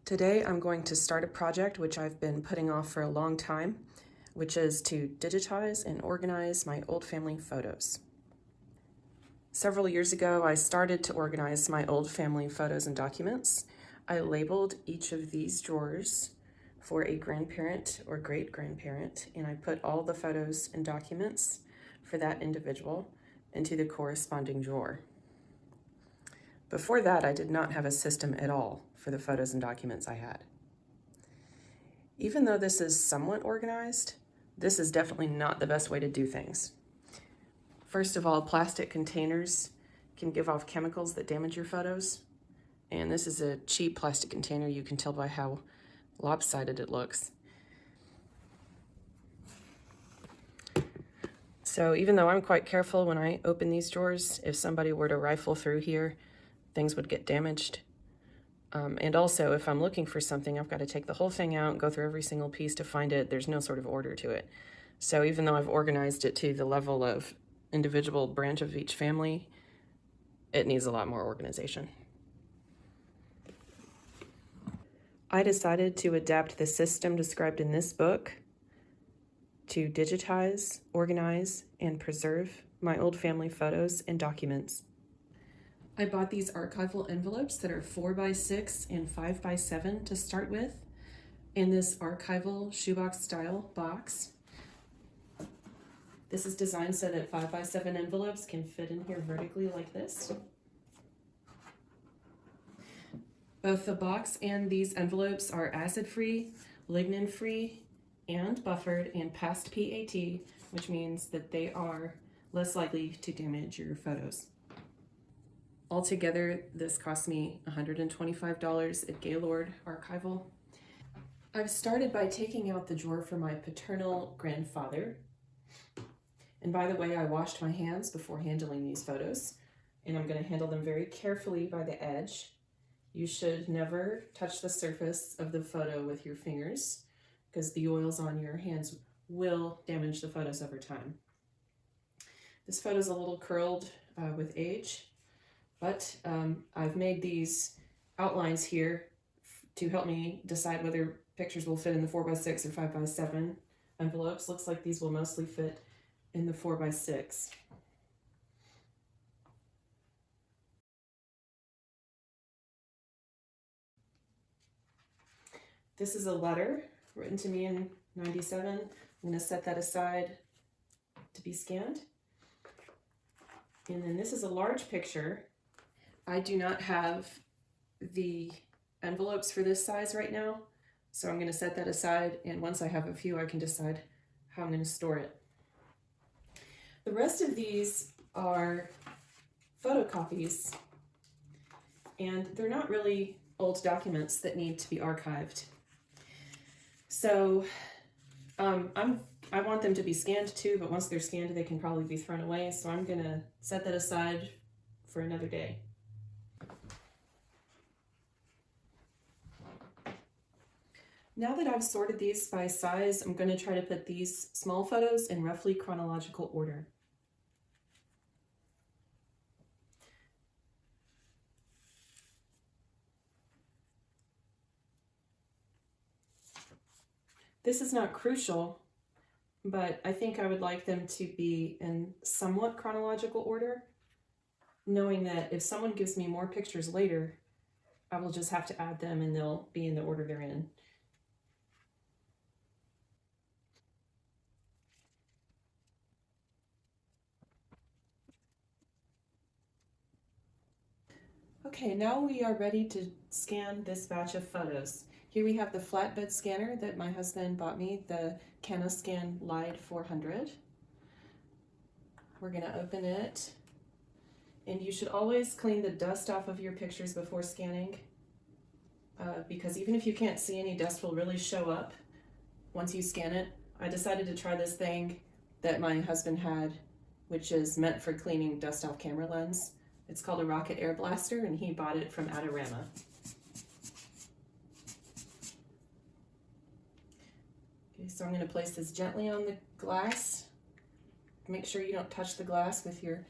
Today I'm going to start a project which I've been putting off for a long time, which is to digitize and organize my old family photos. Several years ago, I started to organize my old family photos and documents. I labeled each of these drawers for a grandparent or great-grandparent, and I put all the photos and documents for that individual into the corresponding drawer. Before that, I did not have a system at all for the photos and documents I had. Even though this is somewhat organized, this is definitely not the best way to do things. First of all, plastic containers can give off chemicals that damage your photos. And this is a cheap plastic container. You can tell by how lopsided it looks. So even though I'm quite careful when I open these drawers, if somebody were to rifle through here, things would get damaged. And also, if I'm looking for something, I've got to take the whole thing out and go through every single piece to find it. There's no sort of order to it. So even though I've organized it to the level of individual branch of each family, it needs a lot more organization. I decided to adapt the system described in this book to digitize, organize, and preserve my old family photos and documents. I bought these archival envelopes that are 4x6 and 5x7 to start with in this archival shoebox style box. This is designed so that 5x7 envelopes can fit in here vertically like this. Both the box and these envelopes are acid-free, lignin-free, and buffered and past PAT, which means that they are less likely to damage your photos. Altogether, this cost me $125 at Gaylord Archival. I've started by taking out the drawer for my paternal grandfather. And by the way, I washed my hands before handling these photos, and I'm going to handle them very carefully by the edge. You should never touch the surface of the photo with your fingers because the oils on your hands will damage the photos over time. This photo is a little curled with age, but I've made these outlines here to help me decide whether pictures will fit in the 4x6 or 5x7 envelopes. Looks like these will mostly fit in the 4x6. This is a letter written to me in '97. I'm going to set that aside to be scanned. And then this is a large picture. I do not have the envelopes for this size right now, so I'm going to set that aside, and once I have a few, I can decide how I'm going to store it. The rest of these are photocopies, and they're not really old documents that need to be archived. So I want them to be scanned too, but once they're scanned, they can probably be thrown away, so I'm going to set that aside for another day. Now that I've sorted these by size, I'm going to try to put these small photos in roughly chronological order. This is not crucial, but I think I would like them to be in somewhat chronological order, knowing that if someone gives me more pictures later, I will just have to add them and they'll be in the order they're in. Okay, now we are ready to scan this batch of photos. Here we have the flatbed scanner that my husband bought me, the CanaScan Lide 400. We're going to open it, and you should always clean the dust off of your pictures before scanning, because even if you can't see, any dust will really show up once you scan it. I decided to try this thing that my husband had, which is meant for cleaning dust off camera lens. It's called a Rocket Air Blaster, and he bought it from Adorama. Okay, so I'm going to place this gently on the glass. Make sure you don't touch the glass with your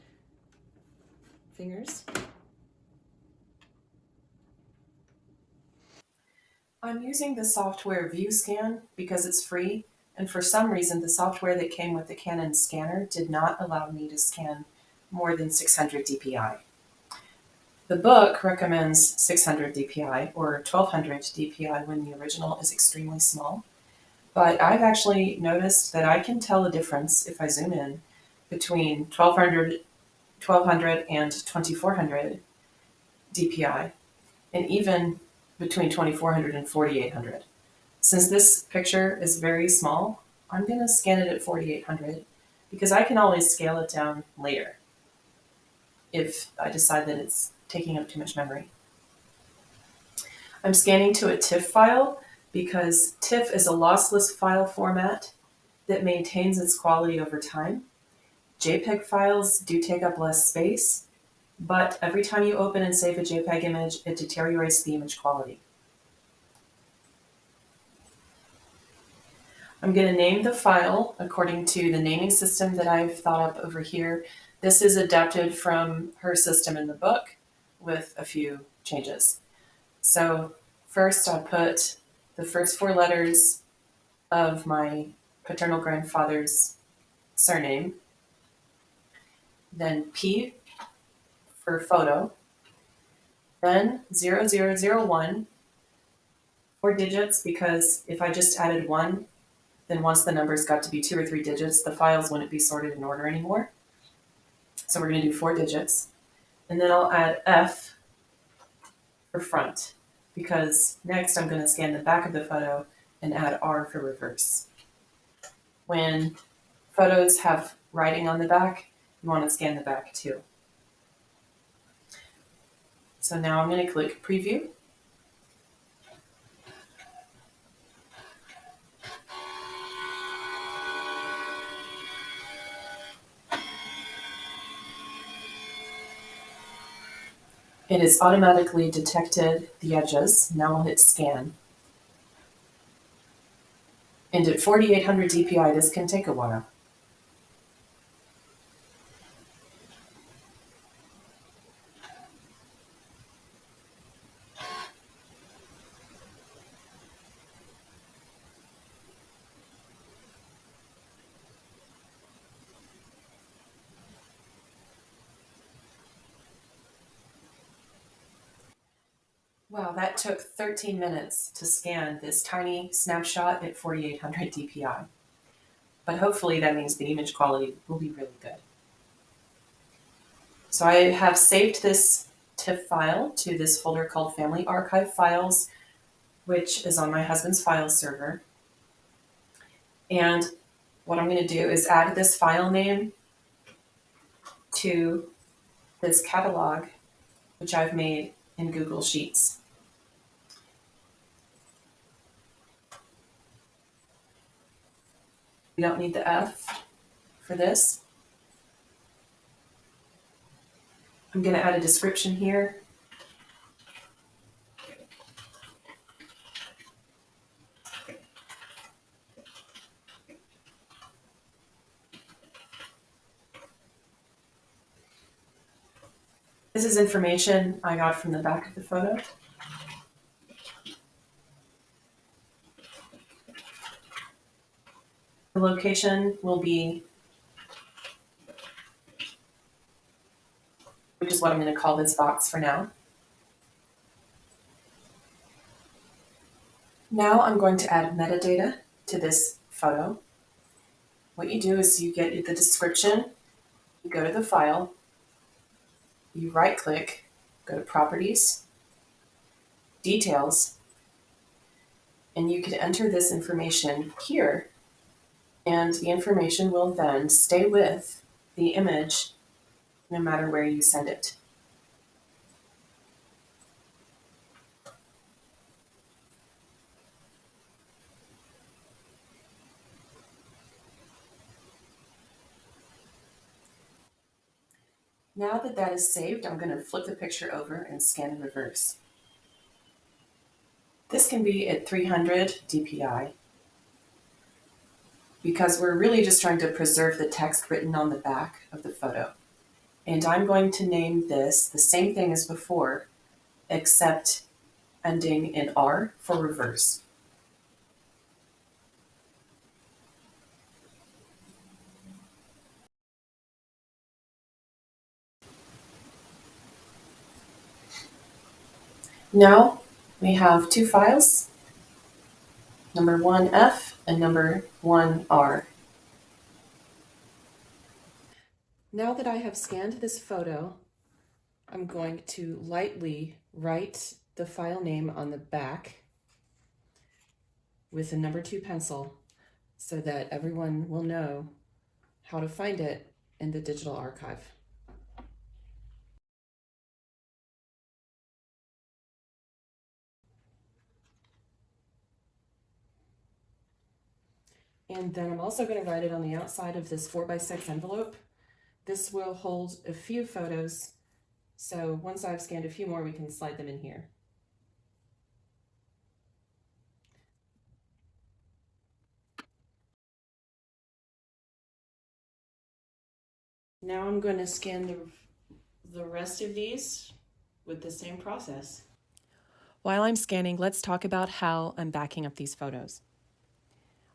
fingers. I'm using the software ViewScan because it's free, and for some reason the software that came with the Canon scanner did not allow me to scan more than 600 dpi. The book recommends 600 dpi or 1200 dpi when the original is extremely small, but I've actually noticed that I can tell a difference if I zoom in between 1200 and 2400 dpi, and even between 2400 and 4800. Since this picture is very small, I'm going to scan it at 4800 because I can always scale it down later if I decide that it's taking up too much memory. I'm scanning to a TIFF file because TIFF is a lossless file format that maintains its quality over time. JPEG files do take up less space, but every time you open and save a JPEG image, it deteriorates the image quality. I'm going to name the file according to the naming system that I've thought up over here. This is adapted from her system in the book with a few changes. So first I'll put the first 4 letters of my paternal grandfather's surname, then P for photo, then 0001, 4 digits, because if I just added 1, then once the numbers got to be 2 or 3 digits, the files wouldn't be sorted in order anymore. So we're going to do 4 digits. And then I'll add F for front, because next I'm going to scan the back of the photo and add R for reverse. When photos have writing on the back, you want to scan the back too. So now I'm going to click Preview. It has automatically detected the edges. Now I'll hit Scan. And at 4800 dpi, this can take a while. Wow, that took 13 minutes to scan this tiny snapshot at 4800 dpi. But hopefully that means the image quality will be really good. So I have saved this TIFF file to this folder called Family Archive Files, which is on my husband's file server. And what I'm going to do is add this file name to this catalog, which I've made in Google Sheets. We don't need the F for this. I'm going to add a description here. This is information I got from the back of the photo. The location will be, which is what I'm going to call this box for now. Now I'm going to add metadata to this photo. What you do is you get the description, you go to the file, you right click, go to Properties, Details, and you can enter this information here, and the information will then stay with the image no matter where you send it. Now that that is saved, I'm going to flip the picture over and scan in reverse. This can be at 300 dpi because we're really just trying to preserve the text written on the back of the photo. And I'm going to name this the same thing as before, except ending in R for reverse. Now we have two files, number 1F and number 1R. Now that I have scanned this photo, I'm going to lightly write the file name on the back with a number 2 pencil so that everyone will know how to find it in the digital archive. And then I'm also going to write it on the outside of this 4x6 envelope. This will hold a few photos, so once I've scanned a few more, we can slide them in here. Now I'm going to scan the rest of these with the same process. While I'm scanning, let's talk about how I'm backing up these photos.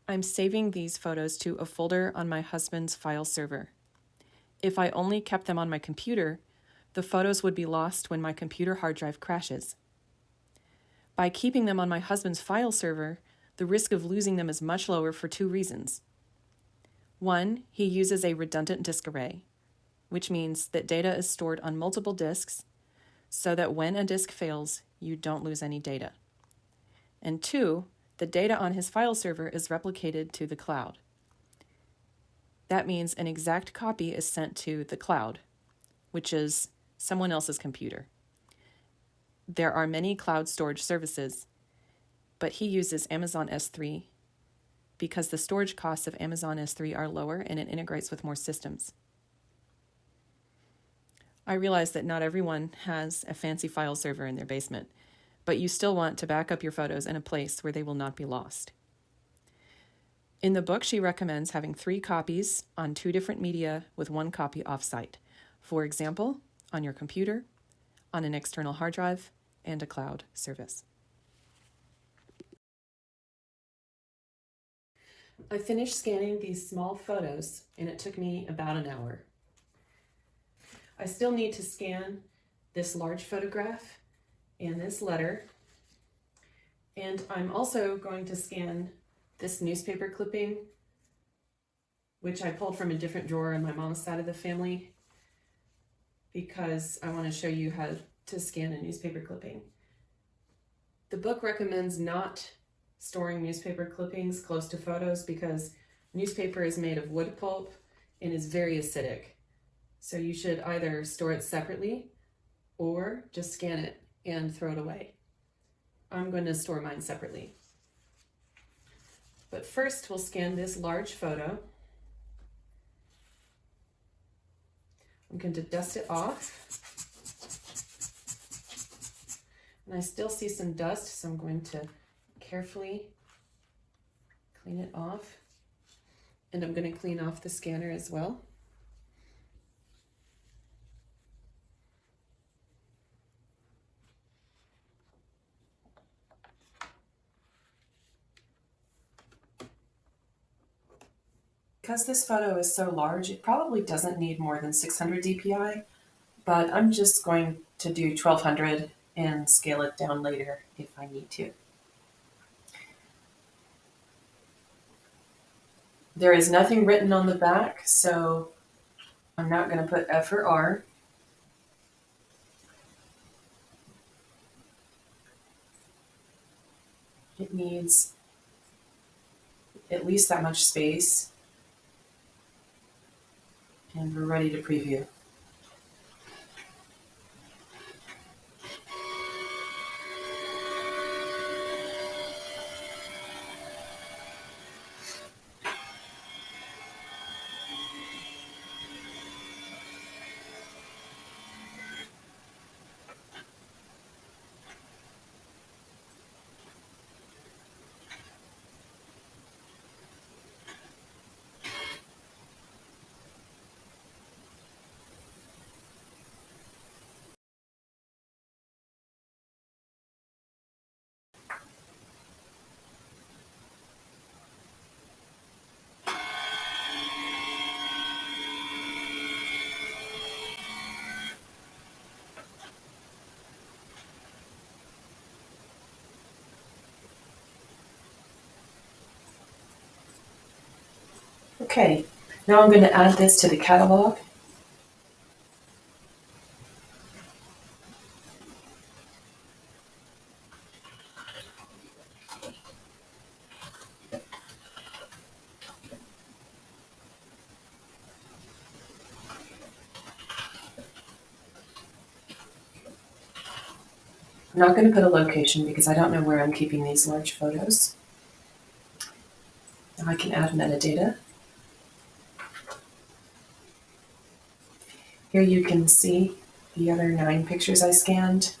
I'm saving these photos to a folder on my husband's file server. If I only kept them on my computer, the photos would be lost when my computer hard drive crashes. By keeping them on my husband's file server, the risk of losing them is much lower for 2 reasons. One, he uses a redundant disk array, which means that data is stored on multiple disks so that when a disk fails, you don't lose any data. And 2, the data on his file server is replicated to the cloud. That means an exact copy is sent to the cloud, which is someone else's computer. There are many cloud storage services, but he uses Amazon S3 because the storage costs of Amazon S3 are lower and it integrates with more systems. I realize that not everyone has a fancy file server in their basement, but you still want to back up your photos in a place where they will not be lost. In the book, she recommends having 3 copies on 2 different media with 1 copy offsite. For example, on your computer, on an external hard drive, and a cloud service. I finished scanning these small photos, and it took me about an hour. I still need to scan this large photograph and this letter, and I'm also going to scan this newspaper clipping, which I pulled from a different drawer on my mom's side of the family, because I want to show you how to scan a newspaper clipping. The book recommends not storing newspaper clippings close to photos because newspaper is made of wood pulp and is very acidic. So you should either store it separately or just scan it and throw it away. I'm going to store mine separately. But first we'll scan this large photo. I'm going to dust it off. And I still see some dust, so I'm going to carefully clean it off. And I'm going to clean off the scanner as well. Because this photo is so large, it probably doesn't need more than 600 dpi, but I'm just going to do 1200 and scale it down later if I need to. There is nothing written on the back, so I'm not going to put F or R. It needs at least that much space. And we're ready to preview. Okay, now I'm going to add this to the catalog. I'm not going to put a location because I don't know where I'm keeping these large photos. Now I can add metadata. Here you can see the other 9 pictures I scanned.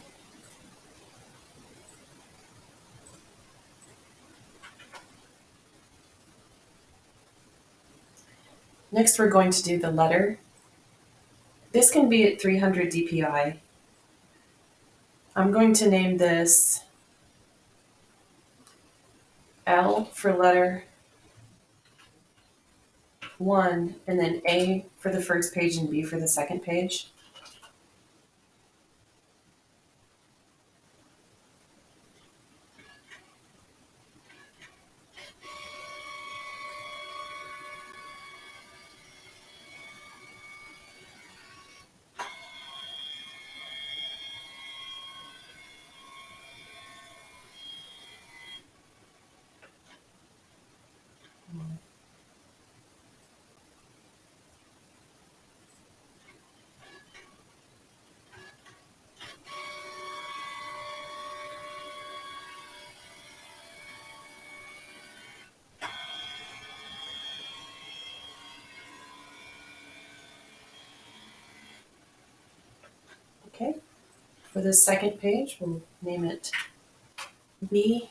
Next, we're going to do the letter. This can be at 300 dpi. I'm going to name this L for letter 1, and then A for the first page and B for the second page. Okay, for the second page, we'll name it B.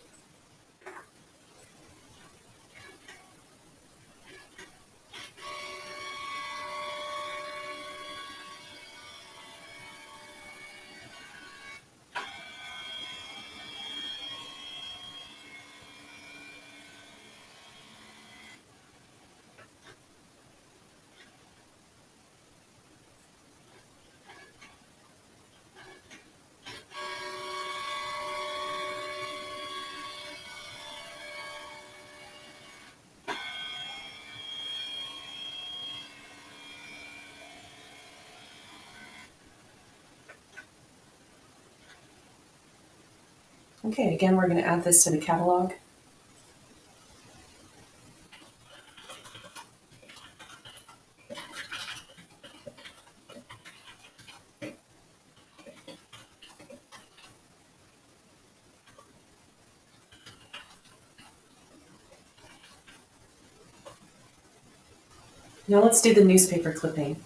Okay, again, we're going to add this to the catalog. Now let's do the newspaper clipping.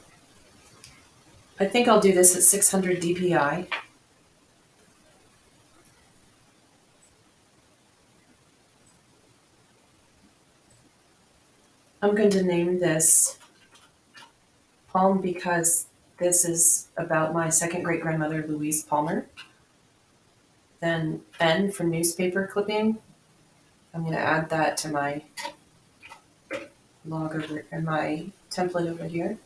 I think I'll do this at 600 dpi. I'm going to name this Palm because this is about my second great-grandmother, Louise Palmer. Then N for newspaper clipping. I'm going to add that to my log over and my template over here.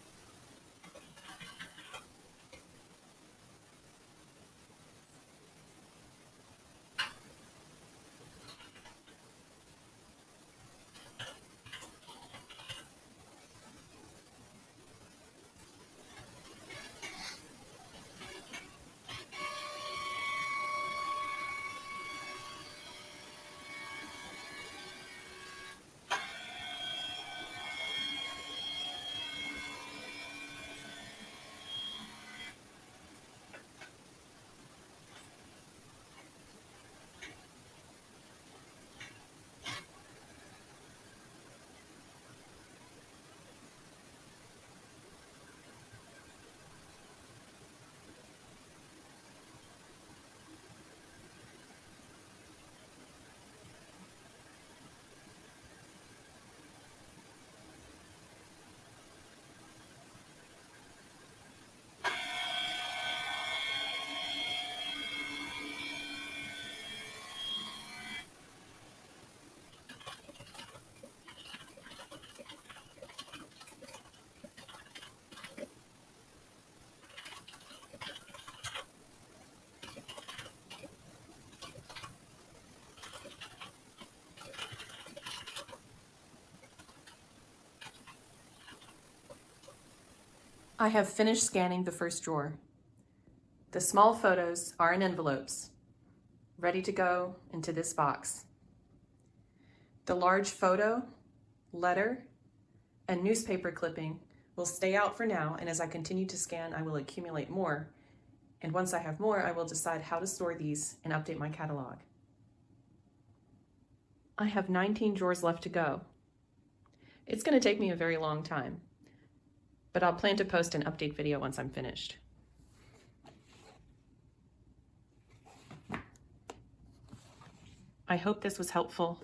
I have finished scanning the first drawer. The small photos are in envelopes, ready to go into this box. The large photo, letter, and newspaper clipping will stay out for now, and as I continue to scan, I will accumulate more. And once I have more, I will decide how to store these and update my catalog. I have 19 drawers left to go. It's going to take me a very long time, but I'll plan to post an update video once I'm finished. I hope this was helpful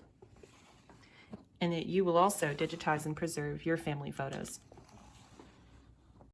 and that you will also digitize and preserve your family photos.